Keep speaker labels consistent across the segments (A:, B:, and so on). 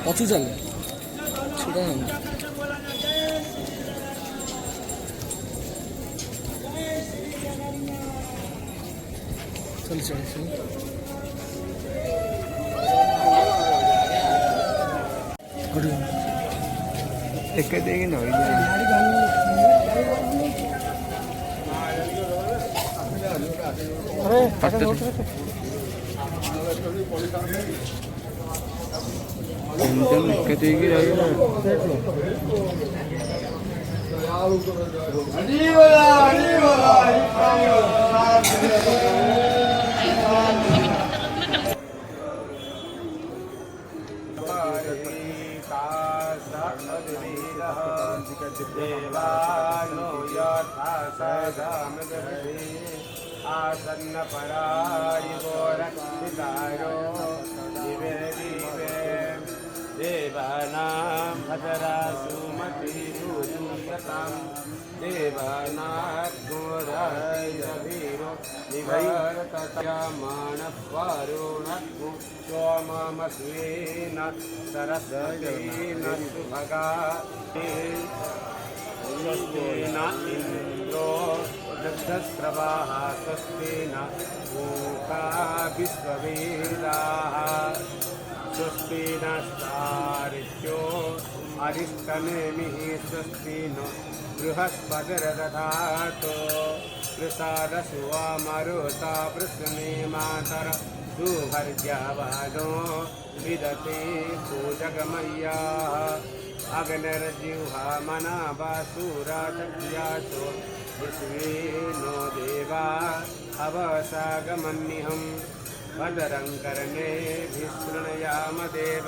A: पचू चल चल चल
B: एक देगी ना देगी
C: देवानो यथा सदामगति आसन्न परायिवो रक्षितारो दिवे दिवे देवानां भद्रा सुमतिरुदुयतां देवानाद्गोरायवीरो निवर्ततयमानवरुणग्गु सोममस्वेन सरस्वतेन सुभगा स्वस्तेन इन्द्रो वृद्धस्रवाः स्वस्तेन मूका विश्ववेदाः स्वस्ति नस्तारित्यो अरिष्टनेमिः स्वस्ति नो बृहस्पतिर्दधातु प्रसादसुवामरुता पृश्ने मातर सुभर्ग्यवादो विदते पूजगमय्याः अग्निर्जिह्वा मनावासुराचक्रियासो विश्वे नो देवा अवसागमन्निहम् भद्रं कर्णेभिः शृणुयाम देव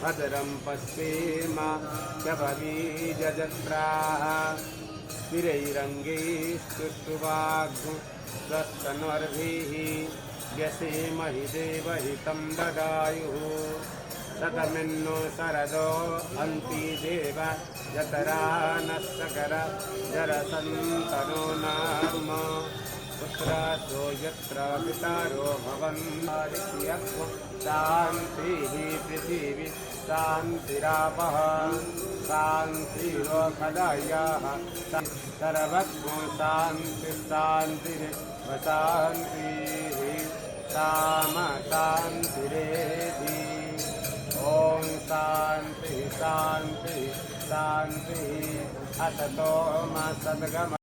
C: भद्रं पश्येम शतबीजजत्राः स्थिरैरङ्गैस्तुष्टुवाग्स्वस्तनर्भिः व्यसेमहि देवहितं ददायुः शतमिन्नो शरदो अन्ति देव जतरा नः सकल जरसन्तनो नाम पुत्रासो यत्र पितारो भवन्ति शान्तिः पृथिवी शान्तिरापः शान्तिरोषधयः सर्वज्ञो शान्तिः साम शान्तिरेधि ॐ शान्तिः शान्तिः शान्तिः असतो मा सद्गम